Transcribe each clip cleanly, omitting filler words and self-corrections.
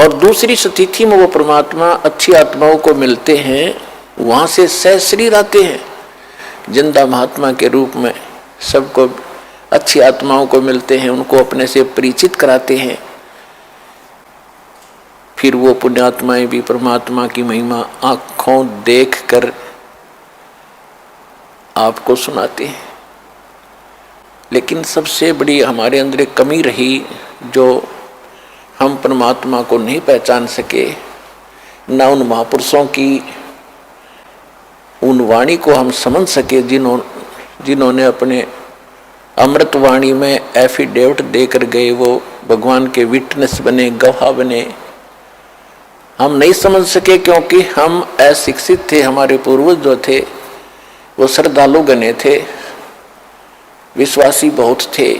और दूसरी स्थिति में वो परमात्मा अच्छी आत्माओं को मिलते हैं, वहां से सहशरीर आते हैं जिंदा महात्मा के रूप में, सबको अच्छी आत्माओं को मिलते हैं, उनको अपने से परिचित कराते हैं। फिर वो पुण्यात्माएं भी परमात्मा की महिमा आंखों देखकर आपको सुनाते हैं। लेकिन सबसे बड़ी हमारे अंदर एक कमी रही, जो हम परमात्मा को नहीं पहचान सके, ना उन महापुरुषों की उन वाणी को हम समझ सके जिन्होंने अपने अमृत वाणी में एफिडेविट देकर गए, वो भगवान के विटनेस बने, गवाह बने। हम नहीं समझ सके क्योंकि हम अशिक्षित थे। हमारे पूर्वज जो थे वो श्रद्धालु गणे थे, विश्वासी बहुत थे,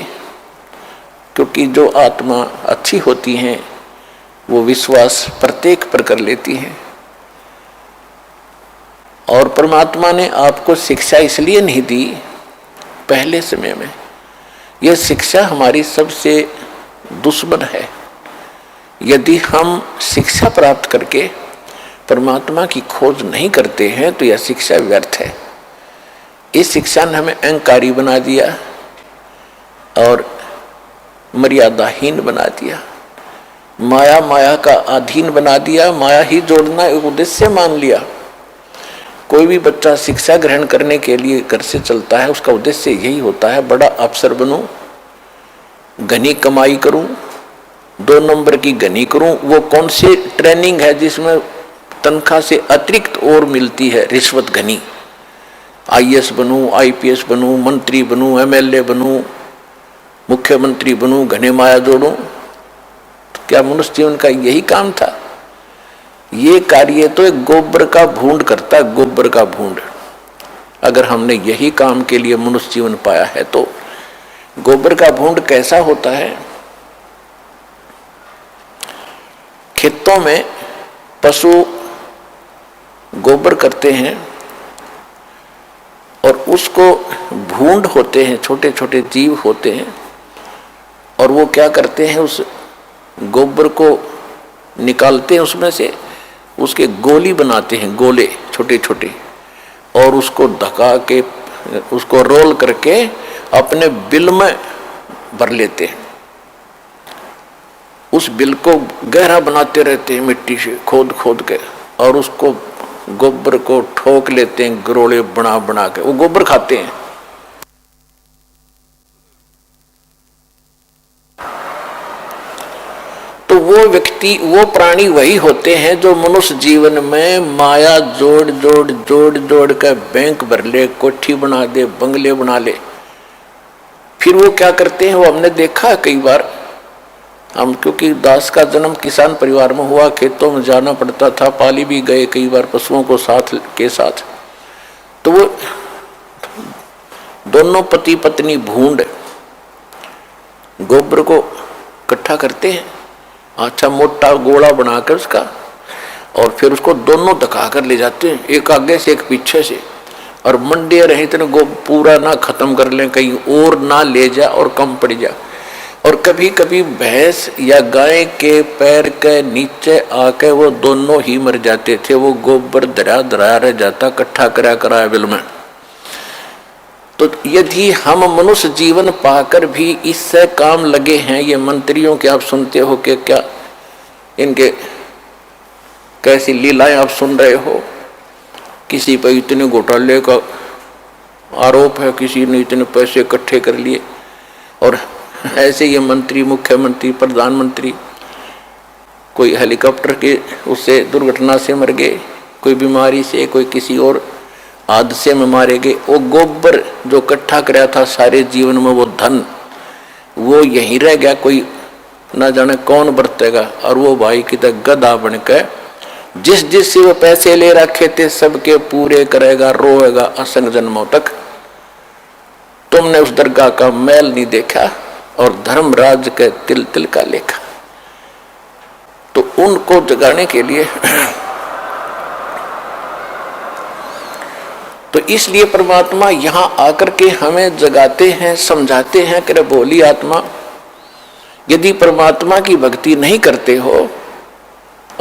क्योंकि जो आत्मा अच्छी होती हैं वो विश्वास प्रत्येक पर कर लेती हैं। और परमात्मा ने आपको शिक्षा इसलिए नहीं दी पहले समय में, यह शिक्षा हमारी सबसे दुश्मन है। यदि हम शिक्षा प्राप्त करके परमात्मा की खोज नहीं करते हैं तो यह शिक्षा व्यर्थ है। इस शिक्षा ने हमें अहंकारी बना दिया और मर्यादाहीन बना दिया, माया का अधीन बना दिया, माया ही जोड़ना एक उद्देश्य मान लिया। कोई भी बच्चा शिक्षा ग्रहण करने के लिए घर से चलता है, उसका उद्देश्य यही होता है, बड़ा अफसर बनूं, घनी कमाई करूं, 2 नंबर की घनी करूं। वो कौन सी ट्रेनिंग है जिसमें तनख्वाह से अतिरिक्त और मिलती है, रिश्वत घनी। IAS बनूं, IPS बनूं, मंत्री बनूं, MLA बनूं, मुख्यमंत्री बनूं, घने माया जोड़ूं। तो क्या मनुष्य जीवन का यही काम था? ये कार्य तो एक गोबर का भूंड करता है, गोबर का भूंड। अगर हमने यही काम के लिए मनुष्य जीवन पाया है तो गोबर का भूंड कैसा होता है? खेतों में पशु गोबर करते हैं और उसको भूंड होते हैं, छोटे छोटे जीव होते हैं, और वो क्या करते हैं, उस गोबर को निकालते हैं, उसमें से उसके गोली बनाते हैं, गोले छोटे छोटे, और उसको धका के उसको रोल करके अपने बिल में भर लेते हैं। उस बिल को गहरा बनाते रहते हैं मिट्टी से खोद खोद के, और उसको गोबर को ठोक लेते हैं, गरोले बना बना के वो गोबर खाते हैं। तो वो व्यक्ति, वो प्राणी वही होते हैं जो मनुष्य जीवन में माया जोड़ जोड़ जोड़ जोड़ कर बैंक भर ले, कोठी बना दे, बंगले बना ले। फिर वो क्या करते हैं, वो हमने देखा कई बार। हम क्योंकि दास का जन्म किसान परिवार में हुआ, खेतों में जाना पड़ता था, पाली भी गए कई बार पशुओं को साथ के साथ। तो वो दोनों पति पत्नी भूंड गोबर को इकट्ठा करते हैं, अच्छा मोटा गोला बनाकर उसका, और फिर उसको दोनों धका कर ले जाते हैं, एक आगे से एक पीछे से, और मंडे रहे इतने गोबर पूरा ना खत्म कर लें, कहीं और ना ले जा और कम पड़ जा। और कभी कभी भैंस या गाय के पैर के नीचे आके वो दोनों ही मर जाते थे, वो गोबर धरा धरा रह जाता, इकट्ठा करा बिल में। तो यदि हम मनुष्य जीवन पाकर भी इससे काम लगे हैं, ये मंत्रियों के आप सुनते हो कि क्या इनके कैसी लीलाएं आप सुन रहे हो, किसी पर इतने घोटाले का आरोप है, किसी ने इतने पैसे इकट्ठे कर लिए, और ऐसे ये मंत्री, मुख्यमंत्री, प्रधानमंत्री, कोई हेलीकॉप्टर के उससे दुर्घटना से मर गए, कोई बीमारी से, कोई किसी और हादसे में मारे गए। वो गोबर जो इकट्ठा कराया था सारे जीवन में, वो धन वो यहीं रह गया, कोई ना जाने कौन बरतेगा। और वो भाई की तरह गधा बनकर जिस से वो पैसे ले रखे थे सबके पूरे करेगा, रोएगा असंग जन्मों तक। तुमने उस दरगाह का मैल नहीं देखा और धर्मराज के तिल तिल का लेखा। तो उनको जगाने के लिए तो इसलिए परमात्मा यहां आकर के हमें जगाते हैं, समझाते हैं कि भोली आत्मा, यदि परमात्मा की भक्ति नहीं करते हो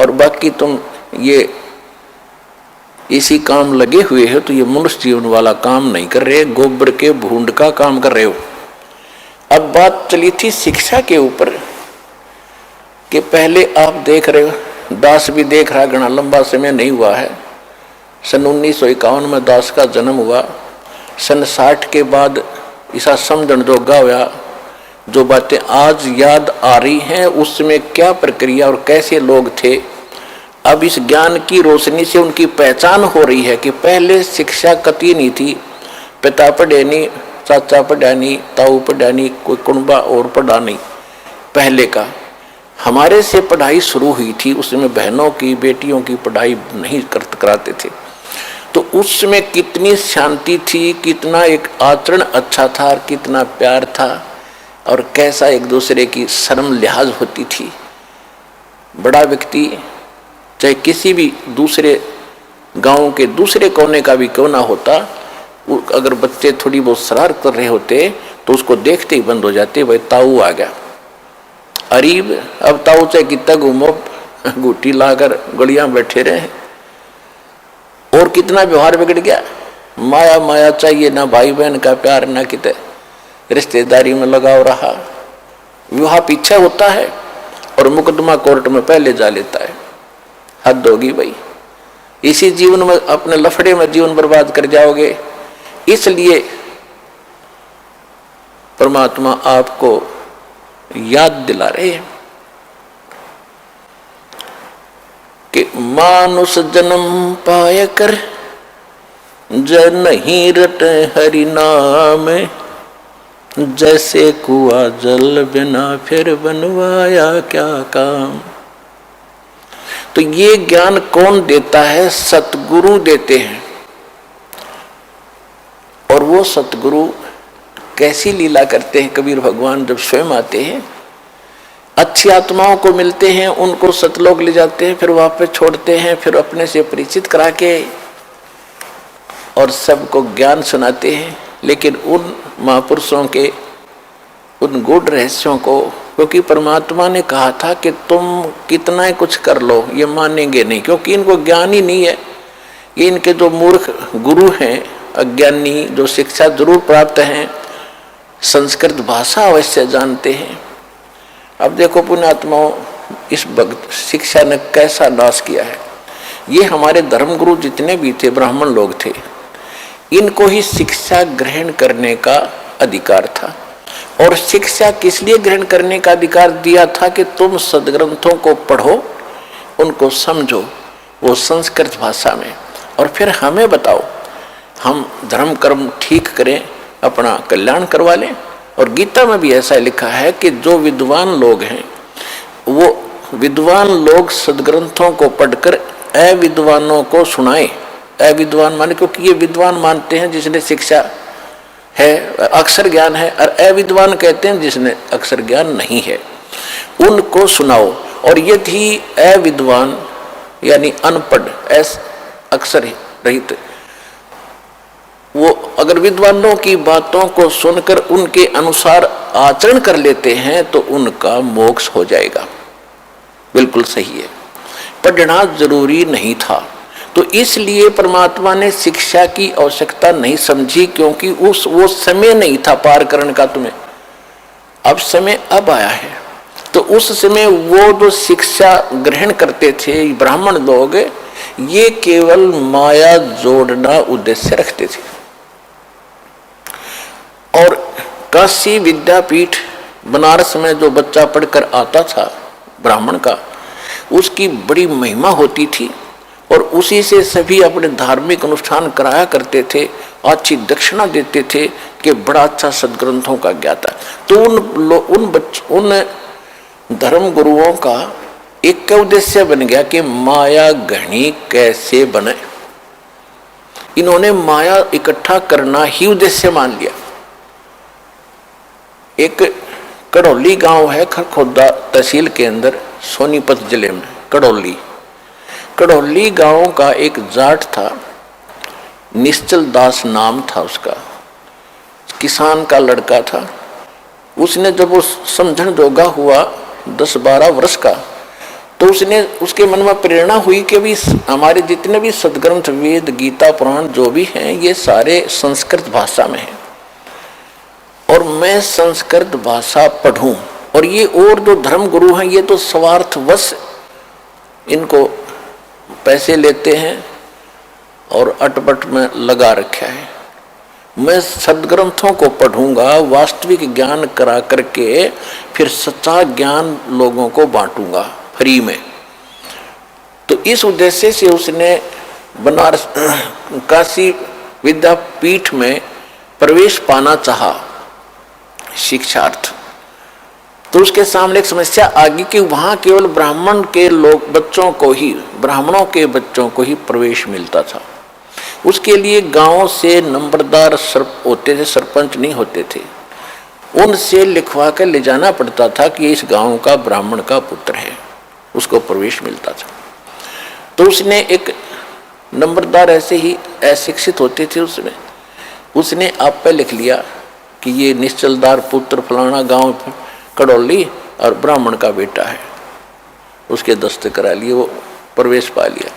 और बाकी तुम ये इसी काम लगे हुए हो, तो ये मनुष्य जीवन वाला काम नहीं कर रहे, गोबर के भूंड का काम कर रहे हो। अब बात चली थी शिक्षा के ऊपर कि पहले आप देख रहे हो, दास भी देख रहा, घना लंबा समय नहीं हुआ है। सन 1951 में दास का जन्म हुआ। सन 60 के बाद ऐसा समझण जोगा हुआ, जो बातें आज याद आ रही हैं उसमें क्या प्रक्रिया और कैसे लोग थे, अब इस ज्ञान की रोशनी से उनकी पहचान हो रही है कि पहले शिक्षा कती नहीं थी। पिता पढ़े नहीं, चाचा पढ़ा नहीं, ताऊ पढ़ा नहीं, कोई कुंबा और पढ़ा नहीं। पहले का हमारे से पढ़ाई शुरू हुई थी, उसमें बहनों की बेटियों की पढ़ाई नहीं कराते थे, तो उसमें कितनी शांति थी, कितना एक आचरण अच्छा था, कितना प्यार था, और कैसा एक दूसरे की शर्म लिहाज होती थी। बड़ा व्यक्ति चाहे किसी भी दूसरे गांव के दूसरे कोने का भी क्यों ना होता, अगर बच्चे थोड़ी बहुत शरारत कर रहे होते तो उसको देखते ही बंद हो जाते, भाई ताऊ आ गया। अरीब अब ताऊ चाहे कितना घूमो, गुटी लाकर गलियां बैठे रहे, और कितना व्यवहार बिगड़ गया। माया माया चाहिए, ना भाई बहन का प्यार, ना कितने रिश्तेदारी में लगाव रहा। विवाह पीछे होता है और मुकदमा कोर्ट में पहले जा लेता है। हद होगी भाई, इसी जीवन में अपने लफड़े में जीवन बर्बाद कर जाओगे। इसलिए परमात्मा आपको याद दिला रहे हैं कि मानुष जन्म पाय कर जन नहीं रटे हरि नाम, जैसे कुआ जल बिना फिर बनवाया क्या काम। तो ये ज्ञान कौन देता है? सतगुरु देते हैं। और वो सतगुरु कैसी लीला करते हैं? कबीर भगवान जब स्वयं आते हैं, अच्छी आत्माओं को मिलते हैं, उनको सतलोक ले जाते हैं, फिर वापस छोड़ते हैं, फिर अपने से परिचित करा के और सबको ज्ञान सुनाते हैं। लेकिन उन महापुरुषों के उन गूढ़ रहस्यों को, क्योंकि परमात्मा ने कहा था कि तुम कितना ही कुछ कर लो ये मानेंगे नहीं, क्योंकि इनको ज्ञान ही नहीं है। ये इनके जो मूर्ख गुरु हैं, अज्ञानी, जो शिक्षा जरूर प्राप्त हैं, संस्कृत भाषा अवश्य जानते हैं। अब देखो पुण्यात्माओं, इस भक्त शिक्षा ने कैसा नाश किया है। ये हमारे धर्मगुरु जितने भी थे, ब्राह्मण लोग थे, इनको ही शिक्षा ग्रहण करने का अधिकार था। और शिक्षा किस लिए ग्रहण करने का अधिकार दिया था कि तुम सदग्रंथों को पढ़ो, उनको समझो, वो संस्कृत भाषा में, और फिर हमें बताओ, हम धर्म कर्म ठीक करें, अपना कल्याण करवा लें। और गीता में भी ऐसा लिखा है कि जो विद्वान लोग हैं, वो विद्वान लोग सदग्रंथों को पढ़कर अविद्वानों को सुनाएं। अविद्वान माने, क्योंकि ये विद्वान मानते हैं जिसने शिक्षा है, अक्षर ज्ञान है, और अविद्वान कहते हैं जिसने अक्षर ज्ञान नहीं है, उनको सुनाओ। और यदि अविद्वान यानी अनपढ़, अक्षर रहित, वो अगर विद्वानों की बातों को सुनकर उनके अनुसार आचरण कर लेते हैं तो उनका मोक्ष हो जाएगा। बिल्कुल सही है, पढ़ना जरूरी नहीं था। तो इसलिए परमात्मा ने शिक्षा की आवश्यकता नहीं समझी, क्योंकि वो समय नहीं था पार करने का तुम्हें। अब समय अब आया है। तो उस समय वो जो शिक्षा ग्रहण करते थे ब्राह्मण लोग, ये केवल माया जोड़ना उद्देश्य रखते थे। और काशी विद्यापीठ बनारस में जो बच्चा पढ़कर आता था ब्राह्मण का, उसकी बड़ी महिमा होती थी, और उसी से सभी अपने धार्मिक अनुष्ठान कराया करते थे, अच्छी दक्षिणा देते थे कि बड़ा अच्छा सदग्रंथों का ज्ञाता। तो उन धर्म गुरुओं का एक उद्देश्य बन गया कि माया घनी कैसे बने। इन्होंने माया इकट्ठा करना ही उद्देश्य मान लिया। एक कड़ौली गांव है खरखोदा तहसील के अंदर, सोनीपत जिले में कड़ौली गांव का एक जाट था, निश्चल दास नाम था उसका, किसान का लड़का था। उसने जब वो समझण जोगा हुआ 10-12 वर्ष का, तो उसने उसके मन में प्रेरणा हुई कि भी हमारे जितने भी सदग्रंथ वेद गीता पुराण जो भी हैं ये सारे संस्कृत भाषा में हैं और मैं संस्कृत भाषा पढ़ूं। और ये और जो धर्म गुरु हैं ये तो स्वार्थवश इनको पैसे लेते हैं और अटपट में लगा रखा है। मैं सदग्रंथों को पढ़ूंगा, वास्तविक ज्ञान करा करके फिर सच्चा ज्ञान लोगों को बांटूंगा फ्री में। तो इस उद्देश्य से उसने बनारस काशी विद्यापीठ में प्रवेश पाना चाहा शिक्षार्थ। तो उसके सामने एक समस्या आ गई कि वहां केवल ब्राह्मण के लोग बच्चों को ही, ब्राह्मणों के बच्चों को ही प्रवेश मिलता था। उसके लिए गांव से नंबरदार होते थे, सरपंच नहीं होते थे, उनसे लिखवा कर ले जाना पड़ता था कि इस गांव का ब्राह्मण का पुत्र है, उसको प्रवेश मिलता था। तो उसने एक नंबरदार ऐसे ही अशिक्षित होते थे उसने आप पे लिख लिया कि ये निश्चलदार पुत्र फलाना गांव कड़ौली और ब्राह्मण का बेटा है। उसके दस्तखत करा लिए, वो प्रवेश पा लिया।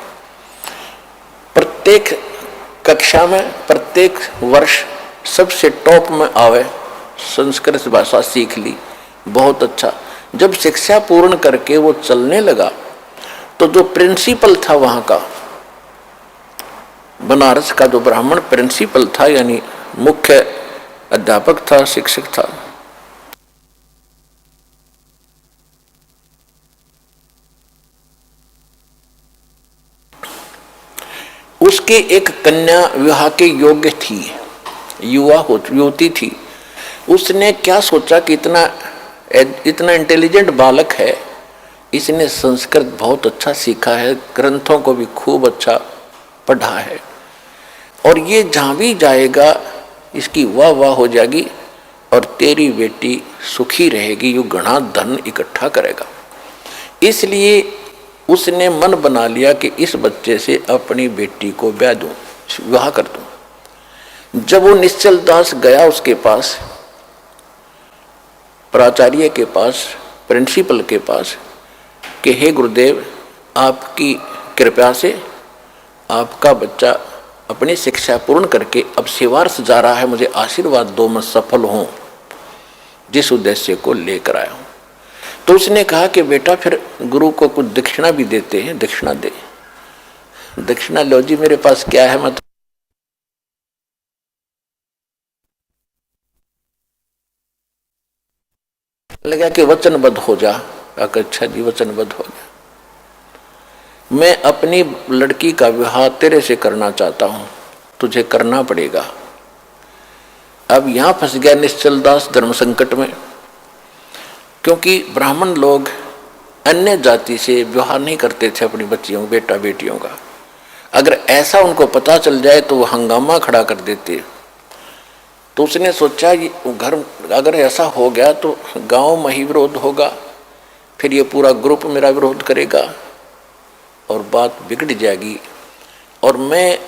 प्रत्येक कक्षा में प्रत्येक वर्ष सबसे टॉप में आवे, संस्कृत भाषा सीख ली, बहुत अच्छा। जब शिक्षा पूर्ण करके वो चलने लगा तो जो प्रिंसिपल था वहां का, बनारस का जो ब्राह्मण प्रिंसिपल था यानी मुख्य अध्यापक था, शिक्षक था, उसकी एक कन्या विवाह के योग्य थी, युवती थी। उसने क्या सोचा कि इतना इंटेलिजेंट बालक है, इसने संस्कृत बहुत अच्छा सीखा है, ग्रंथों को भी खूब अच्छा पढ़ा है और ये जहाँ भी जाएगा इसकी वाह वाह हो जाएगी और तेरी बेटी सुखी रहेगी, यू घना धन इकट्ठा करेगा। इसलिए उसने मन बना लिया कि इस बच्चे से अपनी बेटी को ब्याह दूं, विवाह कर दूं। जब वो निश्चल दास गया उसके पास, प्राचार्य के पास, प्रिंसिपल के पास कि हे गुरुदेव, आपकी कृपा से आपका बच्चा अपनी शिक्षा पूर्ण करके अब सेवार्थ जा रहा है, मुझे आशीर्वाद दो, मैं सफल हूं जिस उद्देश्य को लेकर आया हूं। तो उसने कहा कि बेटा फिर गुरु को कुछ दक्षिणा भी देते हैं, दक्षिणा दे। दक्षिणा लो जी, मेरे पास क्या है, मैं लगा कि वचनबद्ध हो जा। अच्छा जी, वचनबद्ध हो गया। मैं अपनी लड़की का विवाह तेरे से करना चाहता हूं, तुझे करना पड़ेगा। अब यहां फंस गया निश्चल दास धर्म संकट में, क्योंकि ब्राह्मण लोग अन्य जाति से विवाह नहीं करते थे अपनी बच्चियों, बेटा बेटियों का। अगर ऐसा उनको पता चल जाए तो वो हंगामा खड़ा कर देते। तो उसने सोचा ये घर अगर ऐसा हो गया तो गांव में ही विरोध होगा, फिर ये पूरा ग्रुप मेरा विरोध करेगा और बात बिगड़ जाएगी, और मैं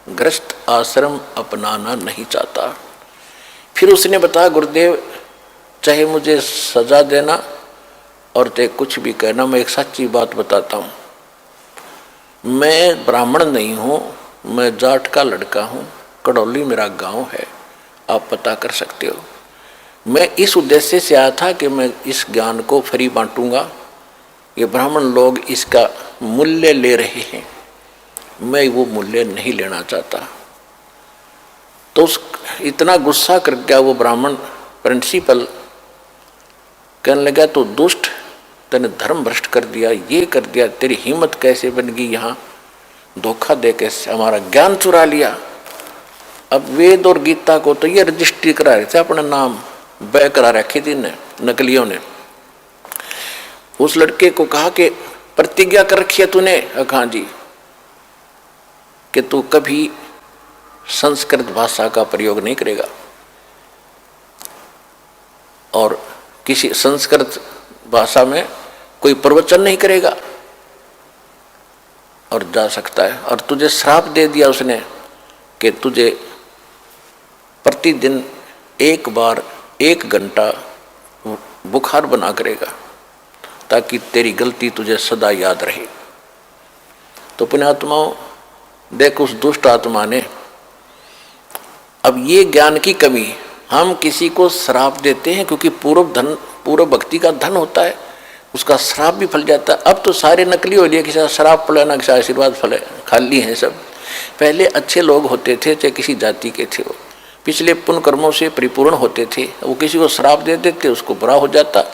ग्रस्त आश्रम अपनाना नहीं चाहता। फिर उसने बताया गुरुदेव, चाहे मुझे सजा देना और ते कुछ भी कहना, मैं एक सच्ची बात बताता हूँ, मैं ब्राह्मण नहीं हूँ, मैं जाट का लड़का हूँ, कड़ौली मेरा गांव है, आप पता कर सकते हो। मैं इस उद्देश्य से आया था कि मैं इस ज्ञान को फ्री बांटूंगा, ये ब्राह्मण लोग इसका मूल्य ले रहे हैं, मैं वो मूल्य नहीं लेना चाहता। तो इतना गुस्सा कर गया वो ब्राह्मण प्रिंसिपल, कहने लगा तो दुष्ट, तूने धर्म भ्रष्ट कर दिया, ये कर दिया, तेरी हिम्मत कैसे बन गई यहाँ धोखा दे के हमारा ज्ञान चुरा लिया। अब वेद और गीता को तो ये रजिस्ट्री करा रहे थे, अपना नाम बै करा रखी थी नकलियों ने। उस लड़के को कहा कि प्रतिज्ञा कर रखी है तूने? हाँ जी, कि तू कभी संस्कृत भाषा का प्रयोग नहीं करेगा और किसी संस्कृत भाषा में कोई प्रवचन नहीं करेगा और जा सकता है। और तुझे श्राप दे दिया उसने कि तुझे प्रतिदिन एक बार 1 घंटा बुखार बना करेगा ताकि तेरी गलती तुझे सदा याद रहे। तो पुण्यात्माओं, देख उस दुष्ट आत्मा ने, अब ये ज्ञान की कमी, हम किसी को श्राप देते हैं क्योंकि पूर्व भक्ति का धन होता है, उसका श्राप भी फल जाता है। अब तो सारे नकली हो लिए, किसी का श्राप फले ना किसी आशीर्वाद फले, खाली हैं सब। पहले अच्छे लोग होते थे, चाहे किसी जाति के थे, वो पिछले पुण्य कर्मों से परिपूर्ण होते थे, वो किसी को श्राप दे देते, उसको बुरा हो जाता,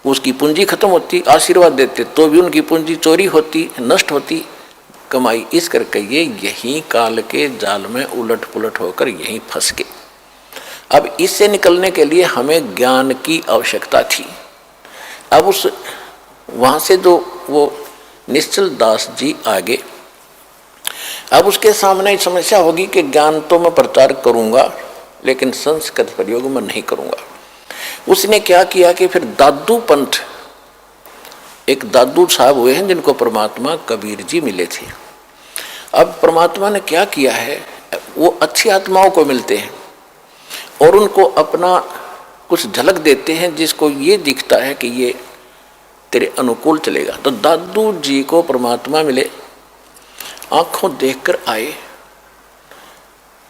उसकी पूंजी खत्म होती। आशीर्वाद देते तो भी उनकी पूंजी चोरी होती, नष्ट होती कमाई। इस करके ये यही काल के जाल में उलट पुलट होकर यहीं फंस गए। अब इससे निकलने के लिए हमें ज्ञान की आवश्यकता थी। अब उस वहाँ से जो वो निश्चल दास जी आगे, अब उसके सामने समस्या होगी कि ज्ञान तो मैं प्रचार करूँगा लेकिन संस्कृत प्रयोग में नहीं करूँगा। उसने क्या किया कि फिर दादू पंथ, एक दादू साहब हुए हैं जिनको परमात्मा कबीर जी मिले थे। अब परमात्मा ने क्या किया है, वो अच्छी आत्माओं को मिलते हैं और उनको अपना कुछ झलक देते हैं जिसको ये दिखता है कि ये तेरे अनुकूल चलेगा। तो दादू जी को परमात्मा मिले, आंखों देखकर आए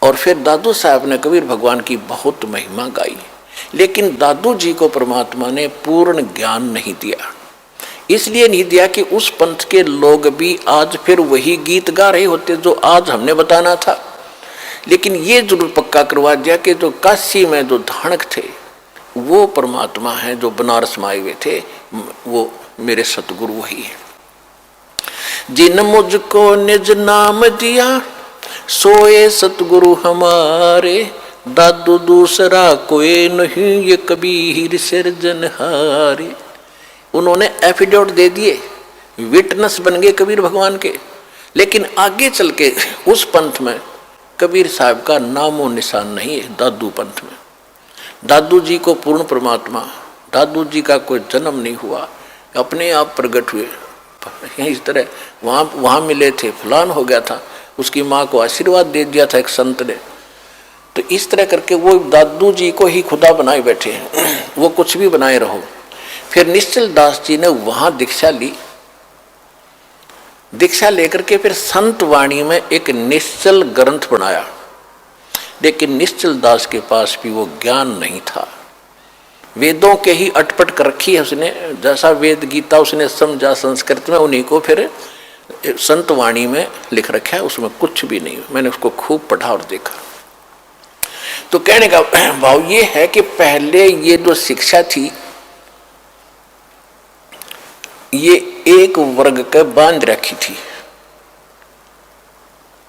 और फिर दादू साहब ने कबीर भगवान की बहुत महिमा गाई। लेकिन दादू जी को परमात्मा ने पूर्ण ज्ञान नहीं दिया। इसलिए नहीं दिया कि उस पंथ के लोग भी आज फिर वही गीत गा रहे होते जो आज हमने बताना था। लेकिन ये जरूर पक्का करवा दिया कि जो काशी में जो धाणक थे वो परमात्मा है, जो बनारस में आए हुए थे वो मेरे सतगुरु वही है। जिन मुझको निज नाम दिया सोए सतगुरु हमारे, दादू दूसरा कोई नहीं ये कबीर सिरजनहारे। उन्होंने एफिडेविट दे दिए, विटनेस बन गए कबीर भगवान के। लेकिन आगे चल के उस पंथ में कबीर साहब का नामो निशान नहीं है। दादू पंथ में दादू जी को पूर्ण परमात्मा, दादू जी का कोई जन्म नहीं हुआ, अपने आप प्रकट हुए। इस तरह वहाँ मिले थे, फलान हो गया था, उसकी माँ को आशीर्वाद दे दिया था एक संत ने। तो इस तरह करके वो दादू जी को ही खुदा बनाए बैठे हैं, वो कुछ भी बनाए रहो। फिर निश्चल दास जी ने वहाँ दीक्षा ली, दीक्षा लेकर के फिर संत वाणी में एक निश्चल ग्रंथ बनाया। लेकिन निश्चल दास के पास भी वो ज्ञान नहीं था, वेदों के ही अटपट कर रखी है उसने। जैसा वेद गीता उसने समझा संस्कृत में, उन्हीं को फिर संत वाणी में लिख रखा है, उसमें कुछ भी नहीं। मैंने उसको खूब पढ़ा और देखा। तो कहने का भाव ये है कि पहले ये जो शिक्षा थी ये एक वर्ग के बांध रखी थी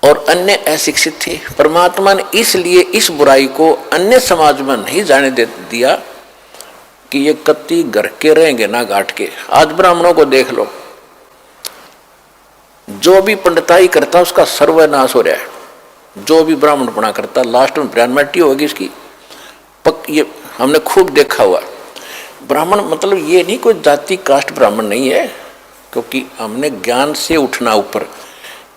और अन्य अशिक्षित थे। परमात्मा ने इसलिए इस बुराई को अन्य समाज में नहीं जाने दे दिया कि ये कत्ती घर के रहेंगे ना घाट के। आज ब्राह्मणों को देख लो, जो भी पंडिताई करता उसका सर्वनाश हो रहा है। जो भी ब्राह्मणपना करता लास्ट में ब्राह्मणी होगी इसकी, ये हमने खूब देखा हुआ। ब्राह्मण मतलब ये नहीं कोई जाति कास्ट ब्राह्मण नहीं है, क्योंकि हमने ज्ञान से उठना ऊपर।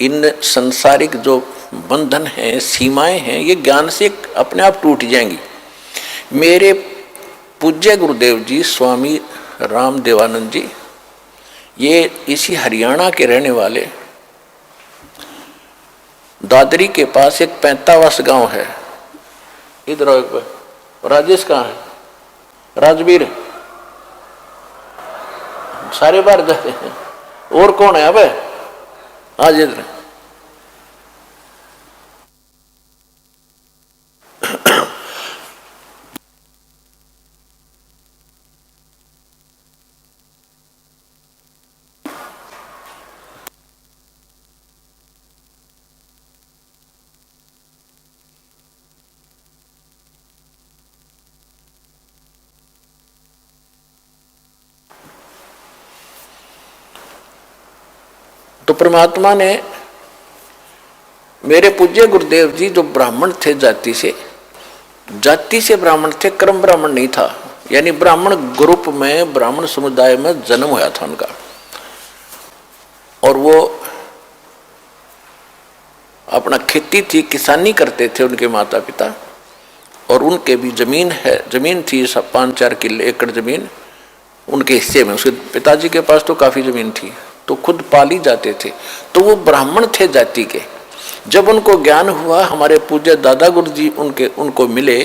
इन संसारिक जो बंधन हैं, सीमाएं हैं, ये ज्ञान से अपने आप टूट जाएंगी। मेरे पूज्य गुरुदेव जी स्वामी राम देवानंद जी, ये इसी हरियाणा के रहने वाले, दादरी के पास एक 55 गांव है, इधर राजेश कहाँ है, राजवीर, सारे बार जाते हैं। और कौन है अब, आज इधर तो परमात्मा ने मेरे पूज्य गुरुदेव जी जो ब्राह्मण थे, जाति से ब्राह्मण थे, कर्म ब्राह्मण नहीं था। यानी ब्राह्मण ग्रुप में, ब्राह्मण समुदाय में जन्म हुआ था उनका। और वो अपना खेती थी, किसानी करते थे उनके माता पिता। और उनके भी जमीन थी 5-4 किले एकड़ जमीन, उनके हिस्से में। उसके पिताजी के पास तो काफ़ी ज़मीन थी, तो खुद पाली जाते थे, तो वो ब्राह्मण थे जाति के। जब उनको ज्ञान हुआ, हमारे पूज्य दादा गुरुजी उनको मिले,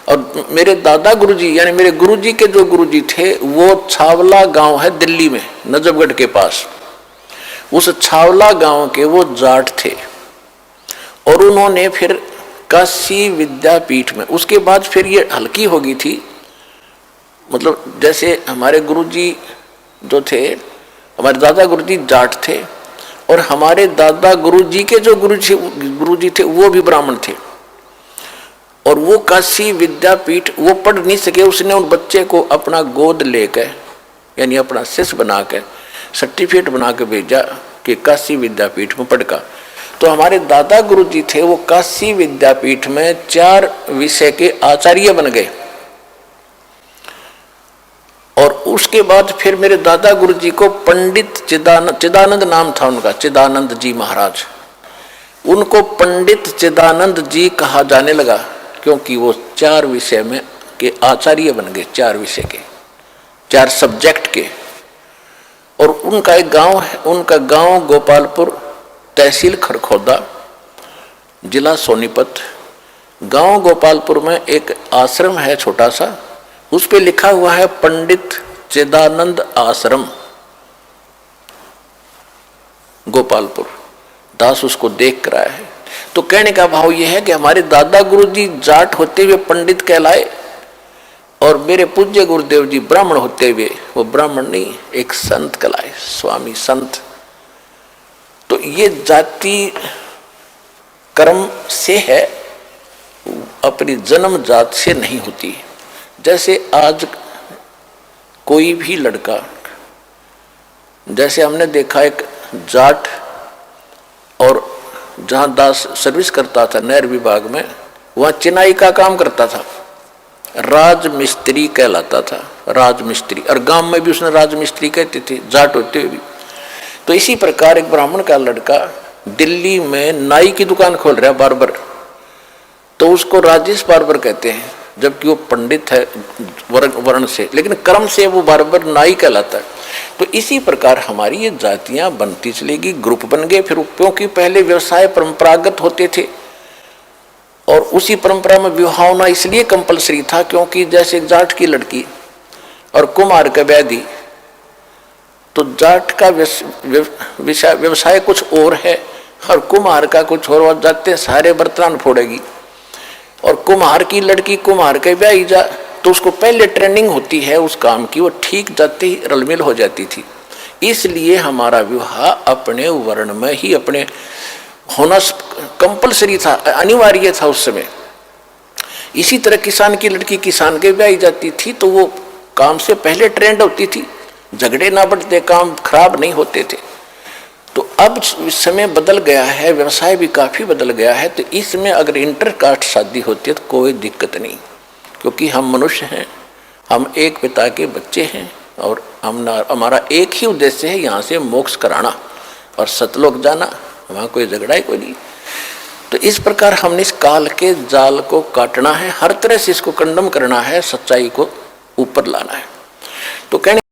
और मेरे दादा गुरुजी यानी मेरे गुरुजी के जो गुरुजी थे वो छावला गांव है दिल्ली में, नजफगढ़ के पास। उस छावला गांव के वो जाट थे, और उन्होंने फिर काशी विद्यापीठ में, उसके बाद फिर ये हल्की हो गई थी, मतलब जैसे हमारे गुरुजी जो थे, हमारे दादा गुरुजी जाट थे, और हमारे दादा गुरुजी के जो गुरुजी थे वो भी ब्राह्मण थे। और वो काशी विद्यापीठ वो पढ़ नहीं सके, उसने उन बच्चे को अपना गोद लेकर यानी अपना शिष्य बना कर सर्टिफिकेट बना के भेजा कि काशी विद्यापीठ में पढ़ का। तो हमारे दादा गुरुजी थे वो काशी विद्यापीठ में 4 विषय के आचार्य बन गए। और उसके बाद फिर मेरे दादा गुरुजी को पंडित चिदानंद नाम था उनका, चिदानंद जी महाराज, उनको पंडित चिदानंद जी कहा जाने लगा, क्योंकि वो 4 विषय में के आचार्य बन गए, 4 विषय के, 4 सब्जेक्ट के। और उनका एक गांव है, उनका गांव गोपालपुर, तहसील खरखोदा, जिला सोनीपत। गांव गोपालपुर में एक आश्रम है छोटा सा, उस पे लिखा हुआ है पंडित चिदानंद आश्रम गोपालपुर। दास उसको देख कर आया है। तो कहने का भाव यह है कि हमारे दादा गुरुजी जाट होते हुए पंडित कहलाए, और मेरे पूज्य गुरुदेव जी ब्राह्मण होते हुए वो ब्राह्मण नहीं, एक संत कहलाए, स्वामी संत। तो ये जाति कर्म से है, अपनी जन्म जात से नहीं होती। जैसे आज कोई भी लड़का, जैसे हमने देखा एक जाट, और जहाँ दास सर्विस करता था नहर विभाग में, वहाँ चिनाई का काम करता था, राजमिस्त्री कहलाता था, राजमिस्त्री। और गांव में भी उसने राजमिस्त्री कहते थे, जाट होते हुए भी। तो इसी प्रकार एक ब्राह्मण का लड़का दिल्ली में नाई की दुकान खोल रहा है, बार्बर, तो उसको राजेश बार्बर कहते हैं, जबकि वो पंडित है वर्ण से, लेकिन कर्म से वो बार्बर नाई कहलाता है। तो इसी प्रकार हमारी ये जातियां बनती चलेगी, ग्रुप बन गए। फिर क्योंकि पहले व्यवसाय परंपरागत होते थे, और उसी परंपरा में विवाह होना इसलिए कंपलसरी था, क्योंकि जैसे जाट की लड़की और कुम्हार का बैदी, तो जाट का व्यवसाय कुछ और है और कुम्हार का कुछ और, जाते सारे बर्तन फोड़ेगी। और कुम्हार की लड़की कुम्हार के ब्याही जा, तो उसको पहले ट्रेनिंग होती है उस काम की, वो ठीक जाते ही रलमिल हो जाती थी। इसलिए हमारा विवाह अपने वर्ण में ही अपने होना कंपलसरी था, अनिवार्य था उस समय। इसी तरह किसान की लड़की किसान के ब्याही जाती थी, तो वो काम से पहले ट्रेंड होती थी, झगड़े ना बढ़ते, काम खराब नहीं होते थे। तो अब समय बदल गया है, व्यवसाय भी काफ़ी बदल गया है, तो इसमें अगर इंटरकास्ट शादी होती है तो कोई दिक्कत नहीं, क्योंकि हम मनुष्य हैं, हम एक पिता के बच्चे हैं, और हमारा एक ही उद्देश्य है, यहाँ से मोक्ष कराना और सतलोक जाना, वहाँ कोई झगड़ा ही कोई नहीं। तो इस प्रकार हमने इस काल के जाल को काटना है, हर तरह से इसको कंडम करना है, सच्चाई को ऊपर लाना है। तो कहने